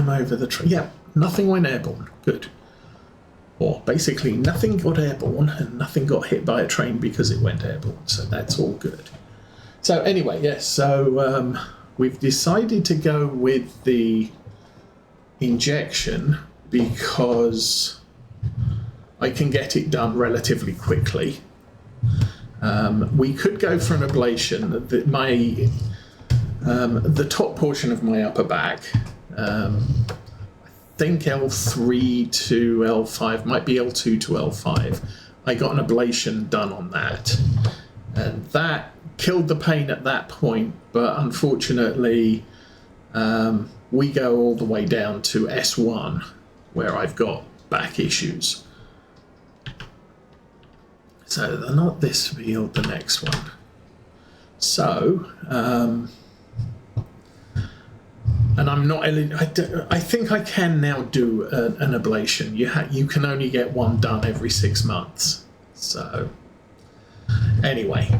come over the train. Yeah, nothing went airborne. Good. Or basically nothing got airborne and nothing got hit by a train because it went airborne. So that's all good. So anyway, yes, so we've decided to go with the injection because I can get it done relatively quickly. We could go for an ablation. The top portion of my upper back, I think L3 to L5, might be L2 to L5. I got an ablation done on that, and that killed the pain at that point, but unfortunately we go all the way down to S1 where I've got back issues. So they're not this field, the next one. So and I'm not. I think I can now do an ablation. You can only get one done every 6 months. So anyway,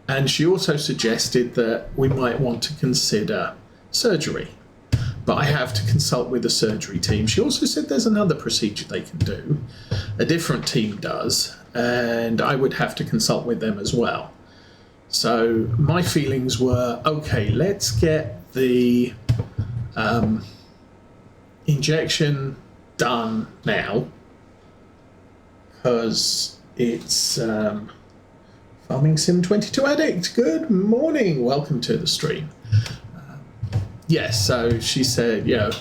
and she also suggested that we might want to consider surgery, but I have to consult with the surgery team. She also said there's another procedure they can do, a different team does, and I would have to consult with them as well. So my feelings were, okay, let's get the injection done now, because it's Farming Sim 22 Addict. Good morning, welcome to the stream. Yes, so she said, yeah,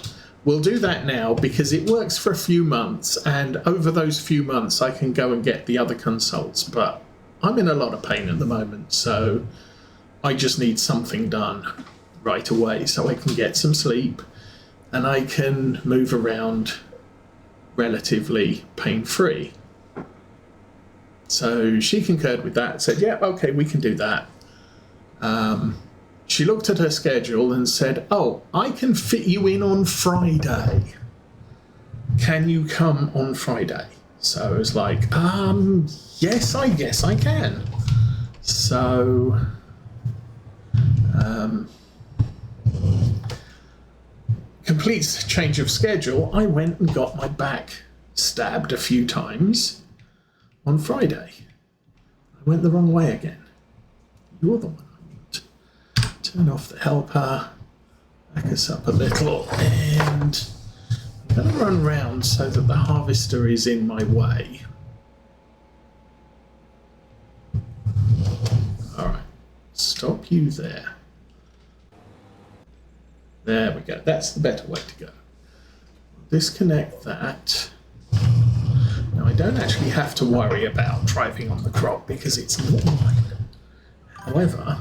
we'll do that now because it works for a few months, and over those few months I can go and get the other consults, but I'm in a lot of pain at the moment, so I just need something done right away so I can get some sleep and I can move around relatively pain-free. So she concurred with that, said, yeah, okay, we can do that. She looked at her schedule and said, oh, I can fit you in on Friday. Can you come on Friday? So I was like, yes, I guess I can. So, complete change of schedule. I went and got my back stabbed a few times on Friday. I went the wrong way again. You're the one I want. Turn off the helper, back us up a little, and I'm going to run round so that the harvester is in my way. All right, stop you there. There we go. That's the better way to go. Disconnect that. Now, I don't actually have to worry about driving on the crop because it's not mine. However,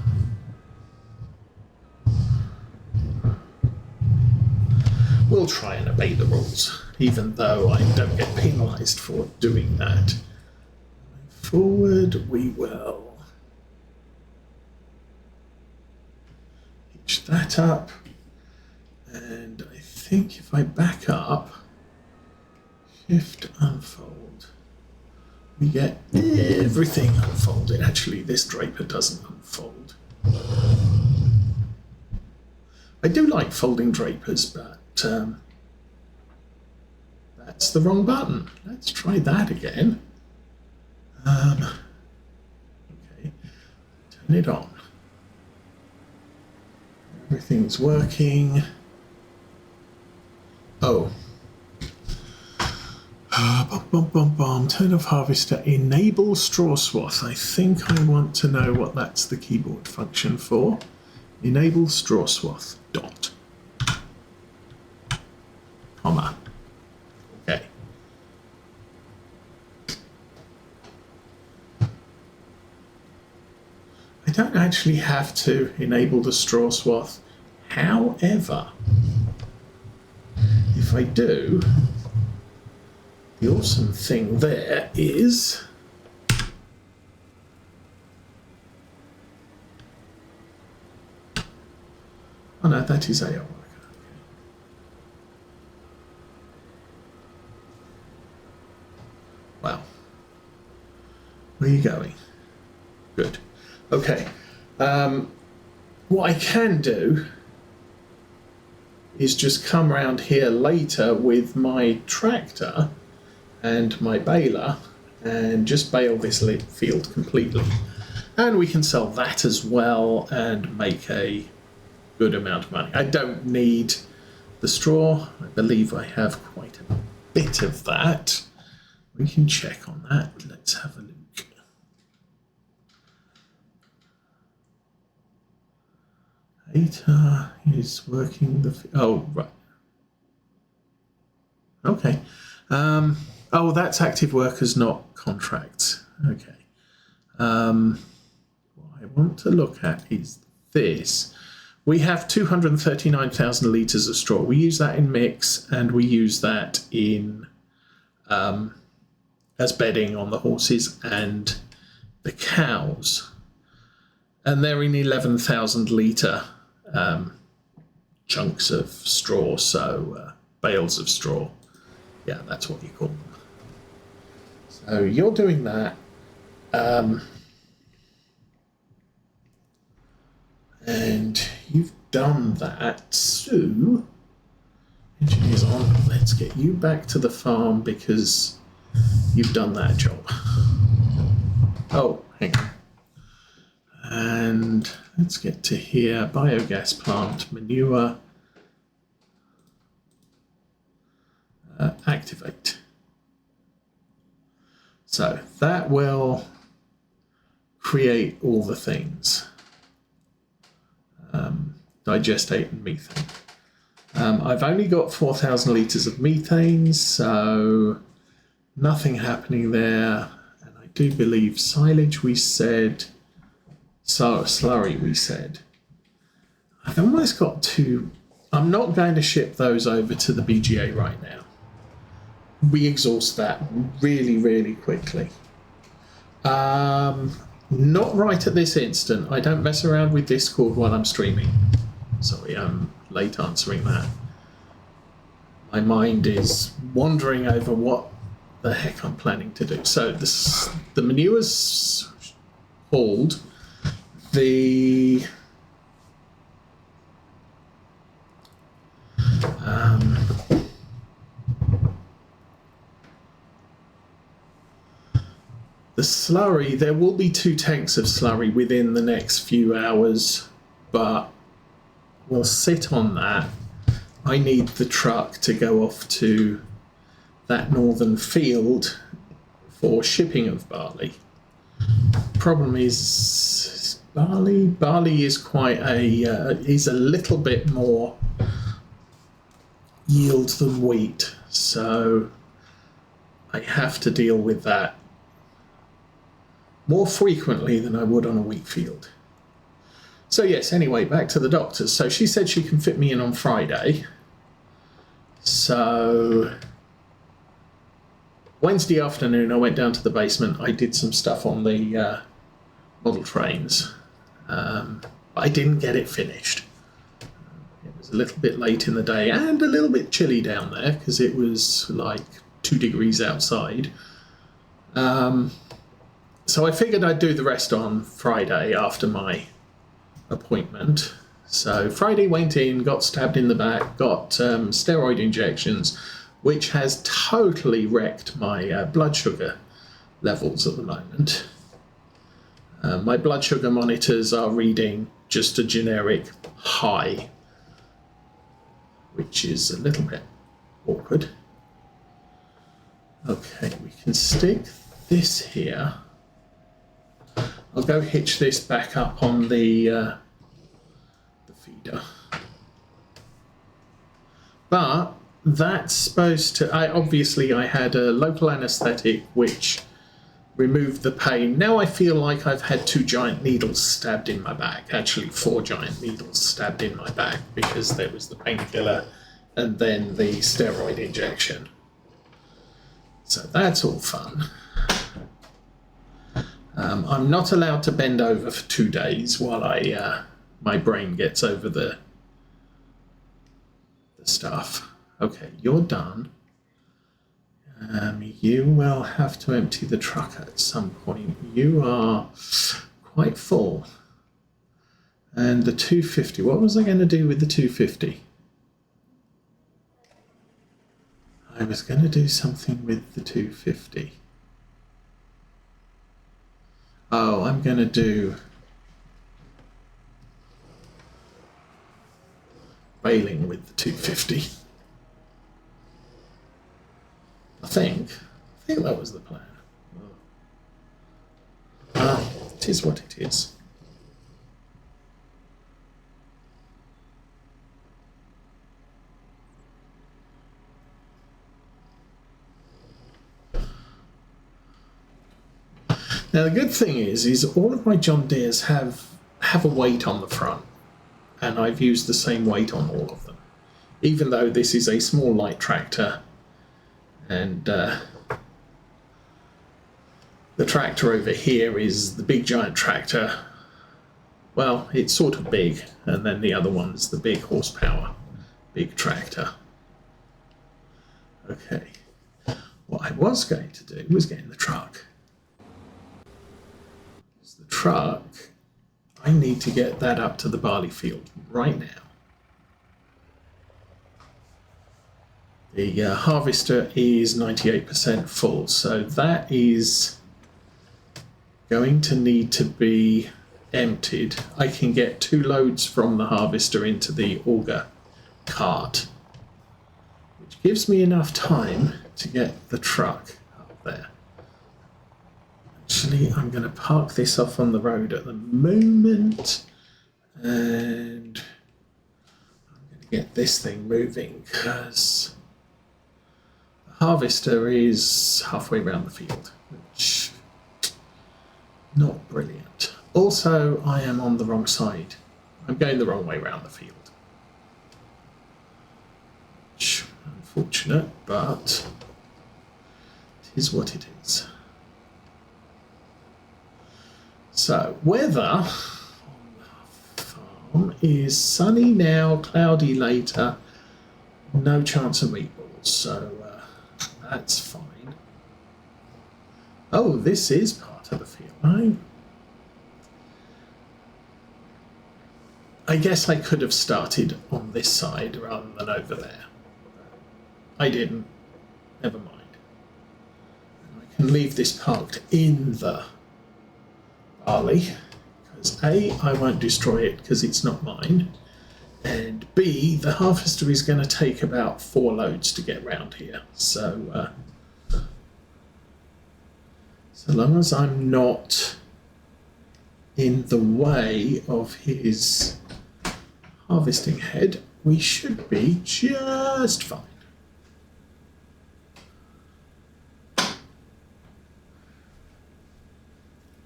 we'll try and obey the rules, even though I don't get penalised for doing that. Forward we will hitch that up, and I think if I back up, shift unfold, we get everything unfolded. Actually, this draper doesn't unfold. I do like folding drapers, but that's the wrong button. Let's try that again. Okay, turn it on. Everything's working. Oh. Turn off harvester, enable straw swath. I think I want to know what that's the keyboard function for. Enable straw swath, dot. Comma. Okay. I don't actually have to enable the straw swath. However, if I do, the awesome thing there is oh no, that is AR. Wow. Where are you going? Good. Okay. What I can do is just come around here later with my tractor and my baler and just bale this field completely. And we can sell that as well and make a good amount of money. I don't need the straw. I believe I have quite a bit of that. We can check on that. Let's have a look. Eta is working the... Oh, right. Okay. Oh, that's active workers, not contracts. Okay. What I want to look at is this. We have 239,000 litres of straw. We use that in mix, and we use that in as bedding on the horses and the cows. And they're in 11,000 litre chunks of straw, so bales of straw. Yeah, that's what you call them. So you're doing that. And you've done that. So, engineers on, let's get you back to the farm because you've done that job. Oh, hang on. And let's get to here. Biogas plant, manure. Activate. So that will create all the things. Digestate and methane. I've only got 4,000 litres of methane, so nothing happening there. And I do believe silage we said, slurry we said. I've almost got to... I'm not going to ship those over to the BGA right now. We exhaust that really, really quickly. Not right at this instant. I don't mess around with Discord while I'm streaming. Sorry, I'm late answering that. My mind is wandering over what the heck I'm planning to do. So the manure's hauled. The slurry, there will be 2 tanks of slurry within the next few hours, but we'll sit on that. I need the truck to go off to that northern field for shipping of barley. Problem is barley is quite is a little bit more yield than wheat, so I have to deal with that more frequently than I would on a wheat field. So yes, anyway, back to the doctors. So she said she can fit me in on Friday. So Wednesday afternoon, I went down to the basement. I did some stuff on the model trains. I didn't get it finished. It was a little bit late in the day and a little bit chilly down there because it was like 2 degrees outside. So I figured I'd do the rest on Friday after my appointment. So Friday went in, got stabbed in the back, got steroid injections, which has totally wrecked my blood sugar levels at the moment. My blood sugar monitors are reading just a generic high, which is a little bit awkward. Okay, we can stick this here. I'll go hitch this back up on the feeder. But that's supposed to... I had a local anaesthetic which removed the pain. Now I feel like I've had 2 giant needles stabbed in my back. Actually 4 giant needles stabbed in my back because there was the painkiller and then the steroid injection. So that's all fun. I'm not allowed to bend over for 2 days while my brain gets over the stuff. Okay, you're done. You will have to empty the truck at some point. You are quite full. And the 250, what was I going to do with the 250? I was going to do something with the 250. Oh, I'm going to do baling with the 250. I think that was the plan. It is what it is. Now the good thing is all of my John Deeres have a weight on the front, and I've used the same weight on all of them, even though this is a small light tractor, and the tractor over here is the big giant tractor. Well, it's sort of big, and then the other one's the big horsepower, big tractor. Okay, what I was going to do was get in the truck. The truck, I need to get that up to the barley field right now. The harvester is 98% full, so that is going to need to be emptied. I can get 2 loads from the harvester into the auger cart, which gives me enough time to get the truck up there. Actually, I'm going to park this off on the road at the moment, and I'm going to get this thing moving because the harvester is halfway around the field, which not brilliant. Also, I am on the wrong side. I'm going the wrong way around the field. Which, unfortunate, but it is what it is. So, weather on the farm is sunny now, cloudy later, no chance of meatballs, so that's fine. Oh, this is part of the field. I guess I could have started on this side rather than over there. I didn't. Never mind. I can leave this parked in the barley, because A, I won't destroy it because it's not mine, and B, the harvester is going to take about 4 loads to get round here, so so long as I'm not in the way of his harvesting head, we should be just fine.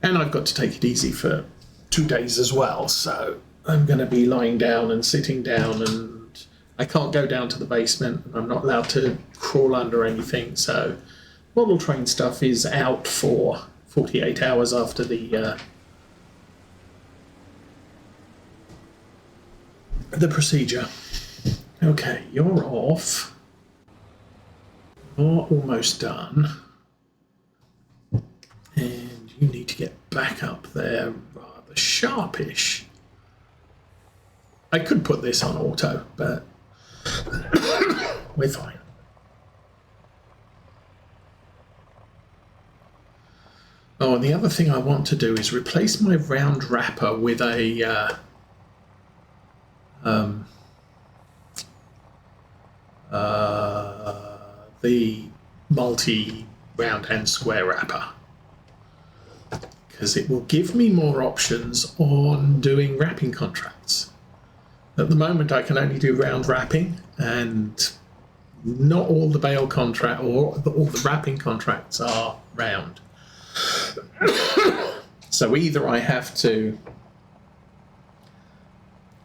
And I've got to take it easy for 2 days as well, so I'm going to be lying down and sitting down, and I can't go down to the basement, and I'm not allowed to crawl under anything, so model train stuff is out for 48 hours after the procedure. Okay, you're off. You're almost done. And you need to get back up there rather sharpish. I could put this on auto, but we're fine. Oh, and the other thing I want to do is replace my round wrapper with a the multi round and square wrapper, because it will give me more options on doing wrapping contracts. At the moment I can only do round wrapping, and not all the Bale contract or all the wrapping contracts are round. So either I have to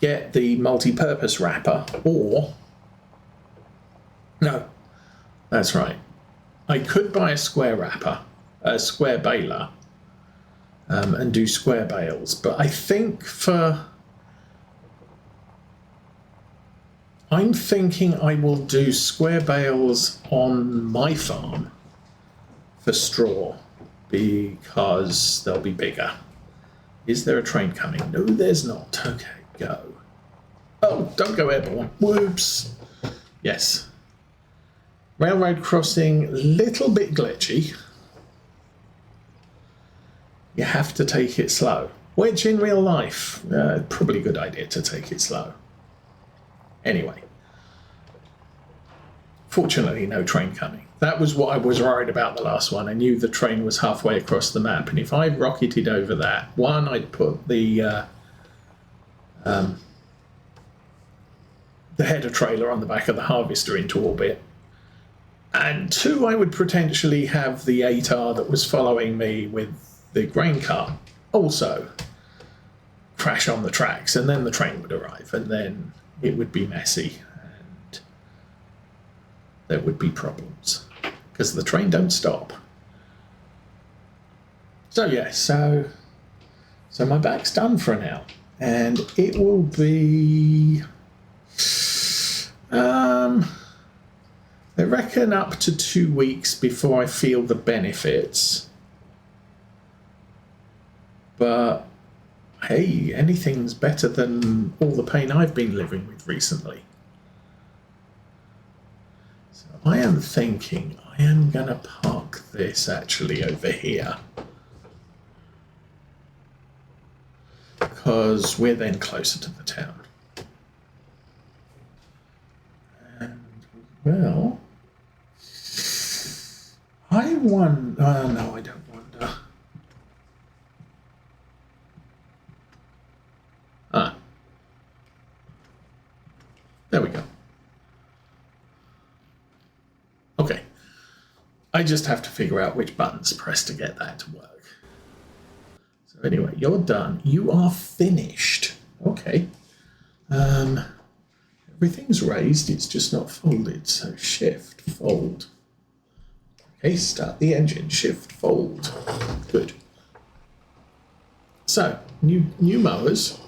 get the multi-purpose wrapper, or no, that's right, I could buy a square wrapper, a square baler, and do square bales, but I think I'm thinking I will do square bales on my farm for straw, because they'll be bigger. Is there a train coming? No, there's not. Okay, go. Oh, don't go airborne. Whoops. Yes. Railroad crossing, little bit glitchy. You have to take it slow, which in real life, probably a good idea to take it slow. Anyway, fortunately no train coming. That was what I was worried about the last one. I knew the train was halfway across the map, and if I rocketed over that, one, I'd put the header trailer on the back of the harvester into orbit, and two, I would potentially have the 8R that was following me with the grain cart also crash on the tracks, and then the train would arrive, and then it would be messy and there would be problems because the train don't stop. So yeah, so my back's done for now, and it will be I reckon up to 2 weeks before I feel the benefits. But hey, anything's better than all the pain I've been living with recently. So I am thinking I am going to park this actually over here, because we're then closer to the town. And, well, I wonder... no, I don't wonder. Ah. There we go. Okay. I just have to figure out which buttons to press to get that to work. So anyway, you're done. You are finished. Okay. Everything's raised, it's just not folded. So shift, fold. Okay, start the engine. Shift, fold. Good. So, new mowers.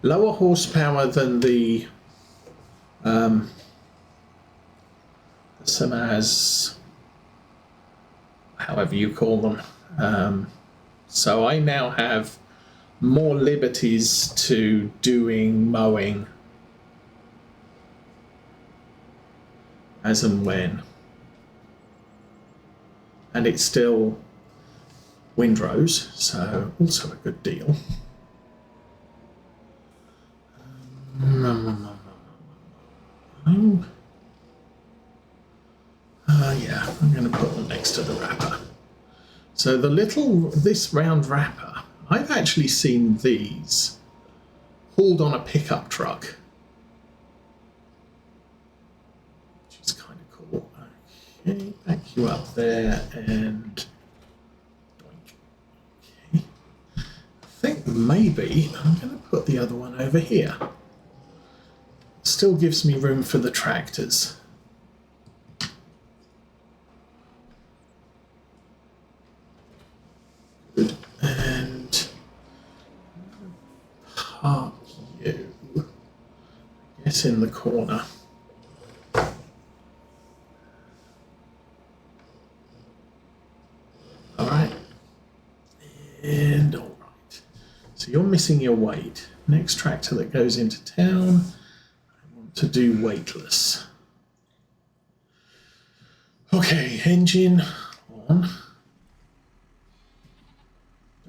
Lower horsepower than the Samaz, however you call them. So I now have more liberties to doing mowing as and when. And it's still windrows, so also a good deal. Yeah, I'm going to put them next to the wrapper. So this round wrapper, I've actually seen these hauled on a pickup truck, which is kind of cool. Okay, back you up there and doink. Okay. I think maybe I'm going to put the other one over here. Still gives me room for the tractors. Good. And park you, I guess, in the corner. All right. And all right. So you're missing your weight. Next tractor that goes into town, to do weightless. Okay, engine on.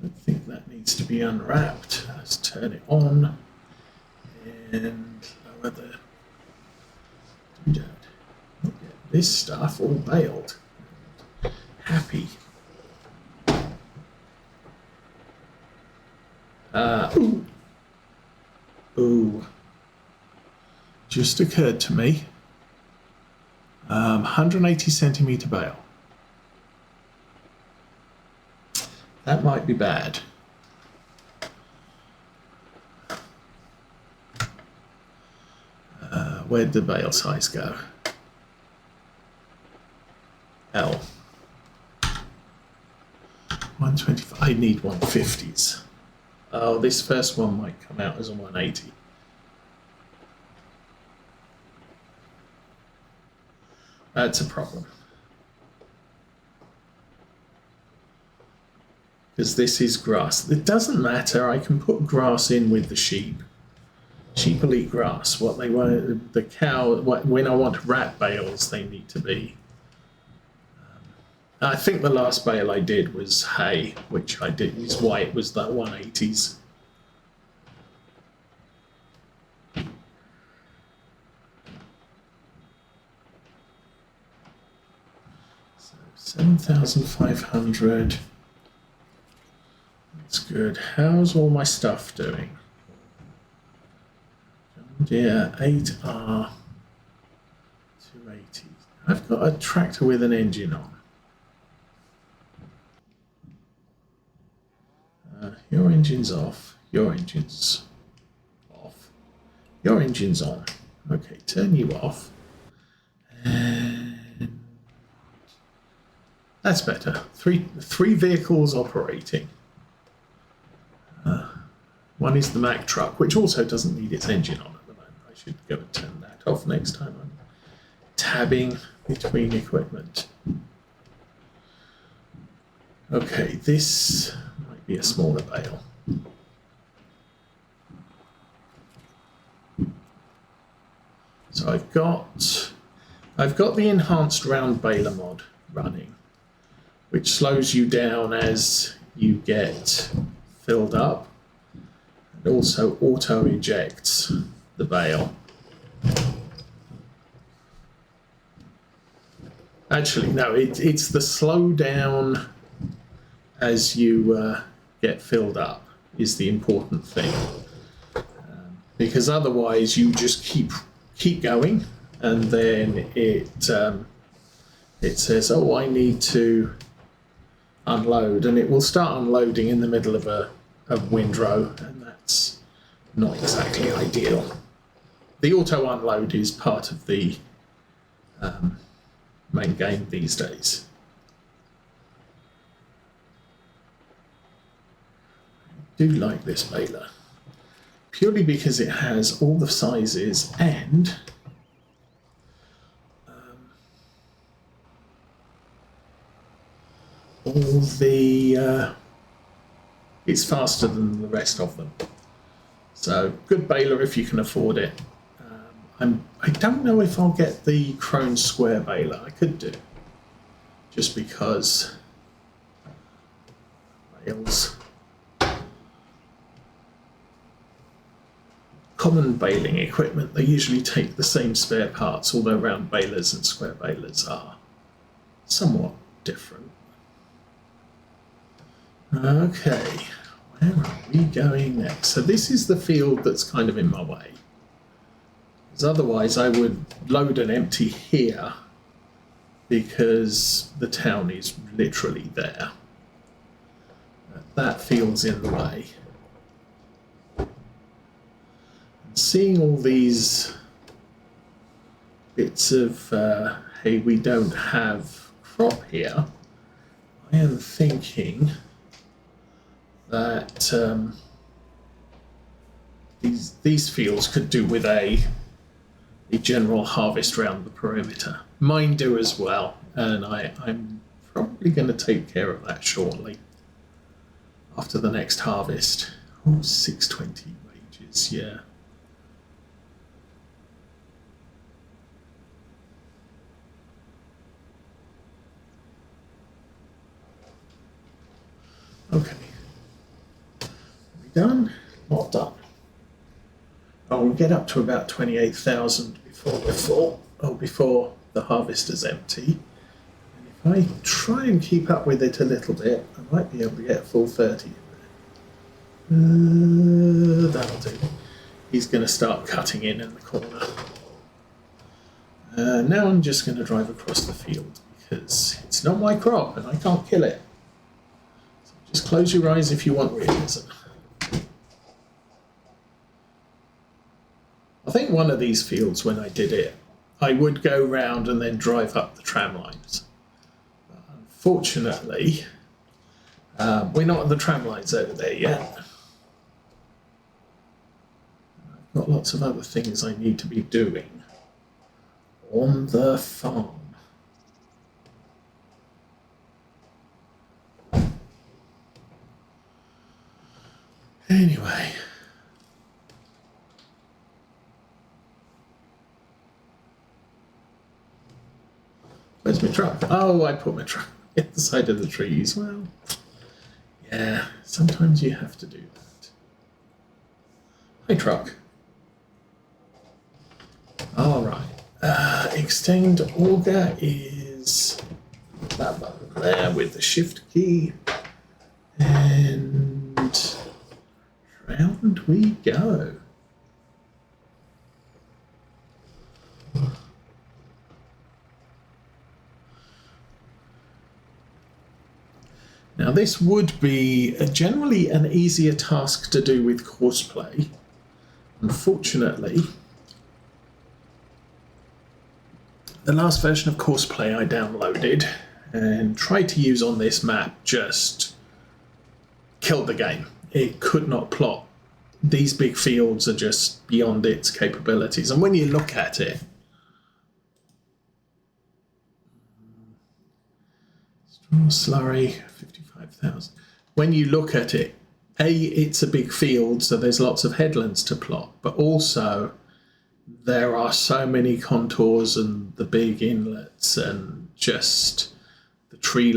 Don't think that needs to be unwrapped. Let's turn it on and lower the doodad. Get this stuff all baled. Happy. Ooh. Just occurred to me. 180 centimetre bale. That might be bad. Where'd the bale size go? L. 125. I need 150s. Oh, this first one might come out as a 180. That's a problem. Because this is grass. It doesn't matter, I can put grass in with the sheep. Sheep will eat grass. What they want, the cow. When I want rat bales, they need to be. I think the last bale I did was hay, which I did. Is why it was that 180s. So 7,500. That's good. How's all my stuff doing? Yeah, 8R 280. I've got a tractor with an engine on. Your engine's off. Your engine's off. Your engine's on. Okay, turn you off. And that's better. Three vehicles operating. One is the Mack truck, which also doesn't need its engine on at the moment. I should go and turn that off next time I'm tabbing between equipment. Okay, this might be a smaller bale. So I've got the enhanced round baler mod running, which slows you down as you get filled up. It also auto ejects the bale. Actually, no, it's the slow down as you get filled up is the important thing, because otherwise you just keep going, and then it says, "Oh, I need to unload," and it will start unloading in the middle of a windrow, and that's not exactly ideal. The auto unload is part of the main game these days. I do like this baler, purely because it has all the sizes and all the it's faster than the rest of them. So good baler if you can afford it. I don't know if I'll get the Krone Square baler. I could do, just because bales. Common baling equipment, they usually take the same spare parts, although round balers and square balers are somewhat different. Okay, where are we going next? So this is the field that's kind of in my way. Because otherwise I would load an empty here, because the town is literally there. That field's in the way. Seeing all these bits of, hey, we don't have crop here, I am thinking that these fields could do with a general harvest around the perimeter. Mine do as well, and I'm probably going to take care of that shortly after the next harvest. Oh, 620 wages, yeah. Okay. Are we done? Not done. Oh, we'll get up to about 28,000 before we're full. Oh, before the harvest is empty. And if I try and keep up with it a little bit, I might be able to get a full 30 in there. That'll do. He's going to start cutting in the corner. Now I'm just going to drive across the field, because it's not my crop and I can't kill it. So just close your eyes if you want realism. I think one of these fields, when I did it, I would go round and then drive up the tram lines. But unfortunately, we're not at the tram lines over there yet. I've got lots of other things I need to be doing on the farm. Anyway. Where's my truck? Oh, I put my truck at the side of the trees. Well, yeah, sometimes you have to do that. Hi, truck. All right. Extend auger is that button there with the shift key. And round we go. Now this would be generally an easier task to do with Courseplay. Unfortunately, the last version of Courseplay I downloaded and tried to use on this map just killed the game. It could not plot. These big fields are just beyond its capabilities. And when you look at it, slurry, 55,000. When you look at it, it's a big field, so there's lots of headlands to plot, but also there are so many contours and the big inlets and just the tree